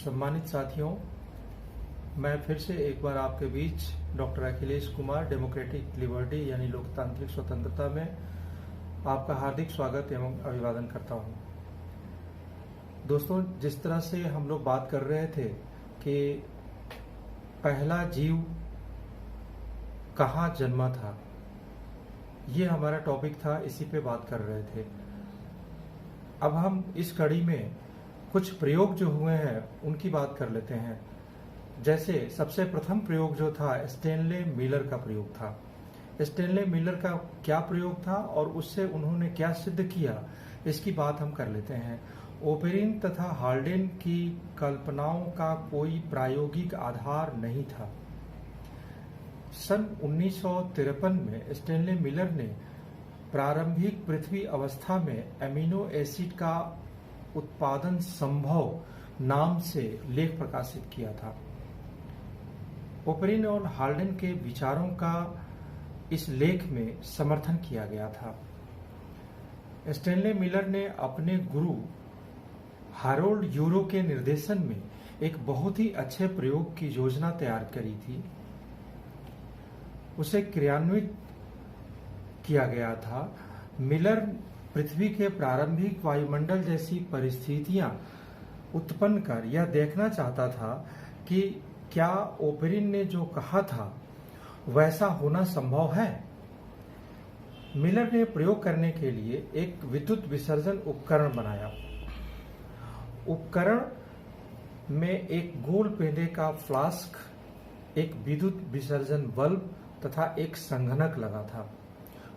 सम्मानित साथियों, मैं फिर से एक बार आपके बीच doctor Akhilesh Kumar democratic liberty यानी लोकतांत्रिक स्वतंत्रता में आपका हार्दिक स्वागत एवं अभिवादन करता हूं। दोस्तों, जिस तरह से हम लोग बात कर रहे थे कि पहला जीव कहाँ जन्मा था, ये हमारा टॉपिक था, इसी पे बात कर रहे थे। अब हम इस कड़ी में कुछ प्रयोग जो हुए हैं उनकी बात कर लेते हैं। जैसे सबसे प्रथम प्रयोग जो था स्टैनले मिलर का प्रयोग था। स्टैनले मिलर का क्या प्रयोग था और उससे उन्होंने क्या सिद्ध किया, इसकी बात हम कर लेते हैं। ओपेरिन तथा हाल्डेन की कल्पनाओं का कोई प्रायोगिक आधार नहीं था। सन 1953 में स्टैनले मिलर ने प्रारंभिक पृथ्वी अवस्था में एमिनो एसिड का उत्पादन संभव नाम से लेख प्रकाशित किया था। ओपेरिन और हाल्डेन के विचारों का इस लेख में समर्थन किया गया था। स्टैनले मिलर ने अपने गुरु हैरोल्ड यूरो के निर्देशन में एक बहुत ही अच्छे प्रयोग की योजना तैयार करी थी। उसे क्रियान्वित किया गया था। मिलर पृथ्वी के प्रारंभिक वायुमंडल जैसी परिस्थितियां उत्पन्न कर यह देखना चाहता था कि क्या ओपेरिन ने जो कहा था वैसा होना संभव है। मिलर ने प्रयोग करने के लिए एक विद्युत विसर्जन उपकरण बनाया। उपकरण में एक गोल पेंदे का फ्लास्क, एक विद्युत विसर्जन बल्ब तथा एक संघनक लगा था।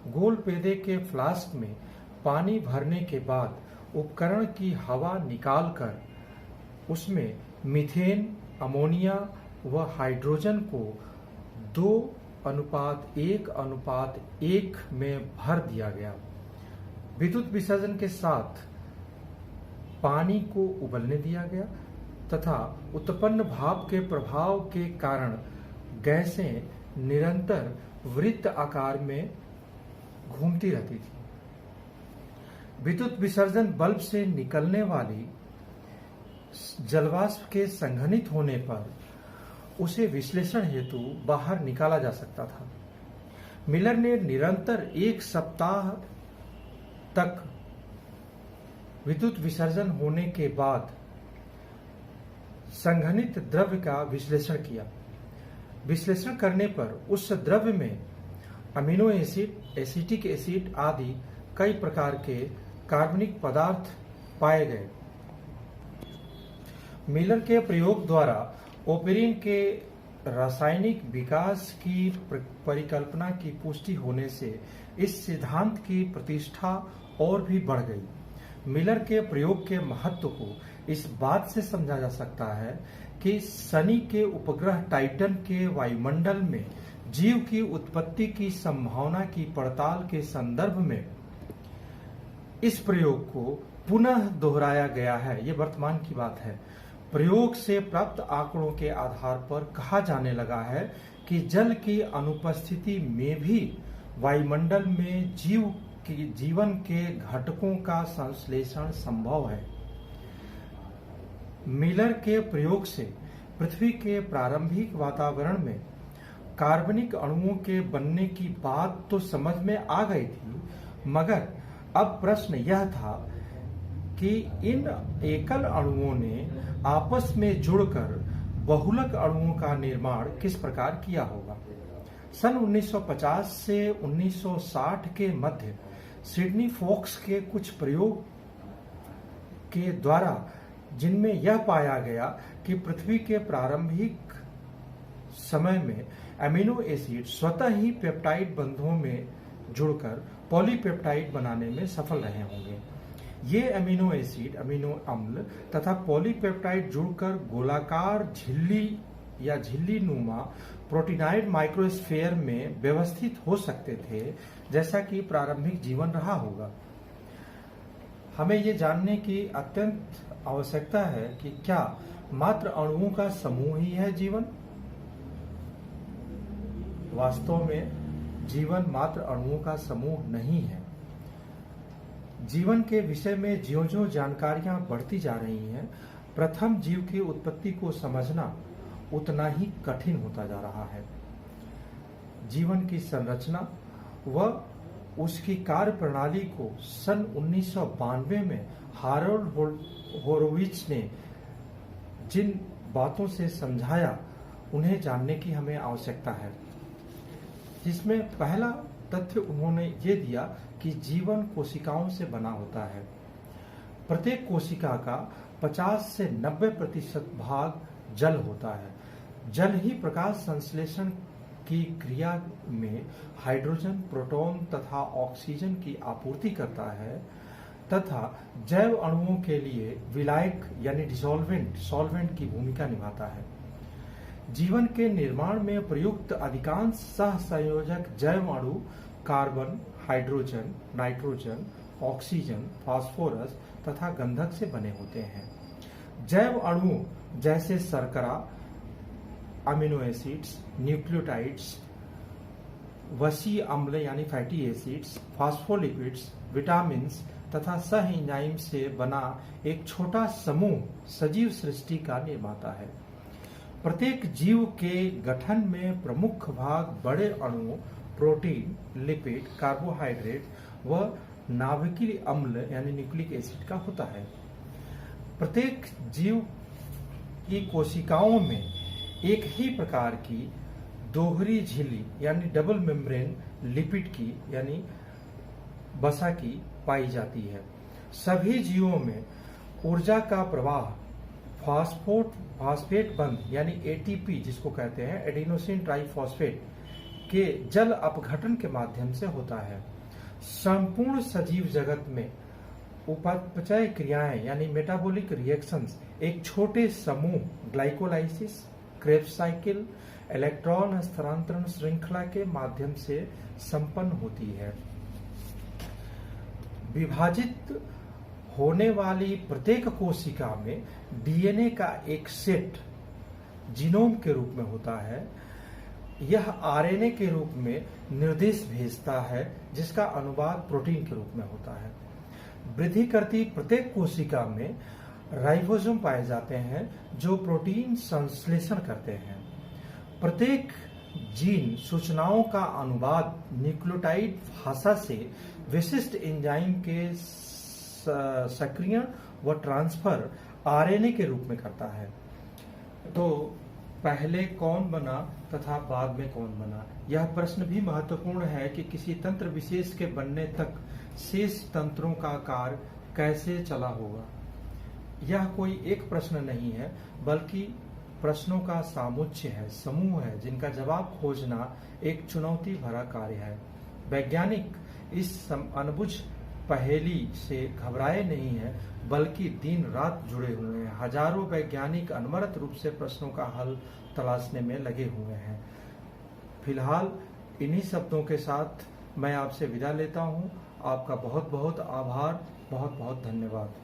गोल पेंदे के फ्लास्क में पानी भरने के बाद उपकरण की हवा निकालकर उसमें मीथेन, अमोनिया व हाइड्रोजन को 2:1:1 में भर दिया गया। विद्युत विसर्जन के साथ पानी को उबलने दिया गया तथा उत्पन्न भाप के प्रभाव के कारण गैसें निरंतर वृत्त आकार में घूमती रहती थी। विद्युत विसर्जन बल्ब से निकलने वाली जलवाष्प के संघनित होने पर उसे विश्लेषण हेतु बाहर निकाला जा सकता था। मिलर ने निरंतर 1 सप्ताह तक विद्युत विसर्जन होने के बाद संघनित द्रव्य का विश्लेषण किया। विश्लेषण करने पर उस द्रव्य में अमीनो एसिड, एसिटिक एसिड आदि कई प्रकार के कार्बनिक पदार्थ पाए गए। मिलर के प्रयोग द्वारा ओपेरिन के रासायनिक विकास की परिकल्पना की पुष्टि होने से इस सिद्धांत की प्रतिष्ठा और भी बढ़ गई। मिलर के प्रयोग के महत्व को इस बात से समझा जा सकता है कि शनि के उपग्रह टाइटन के वायुमंडल में जीव की उत्पत्ति की संभावना की पड़ताल के संदर्भ में इस प्रयोग को पुनः दोहराया गया है। ये वर्तमान की बात है। प्रयोग से प्राप्त आंकड़ों के आधार पर कहा जाने लगा है कि जल की अनुपस्थिति में भी वायुमंडल में जीवन के घटकों का संश्लेषण संभव है। मिलर के प्रयोग से पृथ्वी के प्रारंभिक वातावरण में कार्बनिक अणुओं के बनने की बात तो समझ में आ गई थी, मगर अब प्रश्न यह था कि इन एकल अणुओं ने आपस में जुड़कर बहुलक अणुओं का निर्माण किस प्रकार किया होगा। सन 1950 से 1960 के मध्य सिडनी फोक्स के कुछ प्रयोग के द्वारा, जिनमें यह पाया गया कि पृथ्वी के प्रारंभिक समय में एमिनो एसिड स्वतः ही पेप्टाइड बंधों में जुड़कर पॉलीपेप्टाइड बनाने में सफल रहे होंगे। ये एमिनो एसिड, अमीनो अम्ल तथा पॉलीपेप्टाइड जुड़कर गोलाकार झिल्ली या झिल्ली नुमा प्रोटीनाइड माइक्रोस्फीयर में व्यवस्थित हो सकते थे, जैसा कि प्रारंभिक जीवन रहा होगा। हमें ये जानने की अत्यंत आवश्यकता है कि क्या मात्र अणुओं का समूह ही है जीवन। वास्तव में जीवन मात्र अणुओं का समूह नहीं है। जीवन के विषय में ज्यों-ज्यों जानकारियां बढ़ती जा रही हैं, प्रथम जीव की उत्पत्ति को समझना उतना ही कठिन होता जा रहा है। जीवन की संरचना व उसकी कार्य प्रणाली को सन 1992 में हारोल्ड होरोविच ने जिन बातों से समझाया उन्हें जानने की हमें आवश्यकता है। जिसमें पहला तथ्य उन्होंने ये दिया कि जीवन कोशिकाओं से बना होता है। प्रत्येक कोशिका का 50 से 90% भाग जल होता है। जल ही प्रकाश संश्लेषण की क्रिया में हाइड्रोजन, प्रोटॉन तथा ऑक्सीजन की आपूर्ति करता है तथा जैव अणुओं के लिए विलायक यानी डिसॉल्वेंट, सॉल्वेंट की भूमिका निभाता है। जीवन के निर्माण में प्रयुक्त अधिकांश सहसंयोजक जैव अणु carbon, hydrogen, nitrogen, oxygen, phosphorus तथा गंधक से बने होते हैं। जैव अणुओं जैसे शर्करा, अमीनो एसिड्स, न्यूक्लियोटाइड्स, वसी अम्ल यानी फैटी एसिड्स, फास्फोलिपिड्स, विटामिन्स तथा सह एंजाइम से बना एक छोटा समूह सजीव सृष्टि का निर्माता है। प्रत्येक जीव के गठन में प्रमुख भाग बड़े अणुओं, प्रोटीन, लिपिड, कार्बोहाइड्रेट व नाभिकीय अम्ल यानी न्यूक्लिक एसिड का होता है। प्रत्येक जीव की कोशिकाओं में एक ही प्रकार की दोहरी झिल्ली यानी डबल मेम्ब्रेन लिपिड की यानी वसा की पाई जाती है। सभी जीवों में ऊर्जा का प्रवाह फास्फेट बंध यानी एटीपी जिसको कहते हैं एडिनोसिन ट्राइफॉस्फेट के जल अपघटन के माध्यम से होता है। संपूर्ण सजीव जगत में उपापचय क्रियाएं यानी मेटाबॉलिक रिएक्शंस एक छोटे समूह ग्लाइकोलाइसिस, क्रेब्स साइकिल, इलेक्ट्रॉन हस्तांतरण श्रृंखला के माध्यम से संपन्न होती है। विभाजित होने वाली प्रत्येक कोशिका में डीएनए का एक सेट जीनोम के रूप में होता है। यह आरएनए के रूप में निर्देश भेजता है जिसका अनुवाद प्रोटीन के रूप में होता है। वृद्धि करती प्रत्येक कोशिका में राइबोसोम पाए जाते हैं जो प्रोटीन संश्लेषण करते हैं। प्रत्येक जीन सूचनाओं का अनुवाद न्यूक्लियोटाइड भाषा से विशिष्ट एंजाइम के सक्रियण व ट्रांसफर आरएनए के रूप में करता है। तो पहले कौन बना तथा बाद में कौन बना, यह प्रश्न भी महत्वपूर्ण है कि किसी तंत्र विशेष के बनने तक शेष तंत्रों का कार्य कैसे चला होगा। यह कोई एक प्रश्न नहीं है बल्कि प्रश्नों का सामुच्चय है, समूह है जिनका जवाब खोजना एक चुनौती भरा कार्य है। वैज्ञानिक इस अनबुझ पहेली से घबराए नहीं है बल्कि दिन रात जुड़े हुए हैं। हजारों वैज्ञानिक अनवरत रूप से प्रश्नों का हल तलाशने में लगे हुए हैं। फिलहाल इन्हीं शब्दों के साथ मैं आपसे विदा लेता हूं। आपका बहुत बहुत आभार, बहुत बहुत धन्यवाद।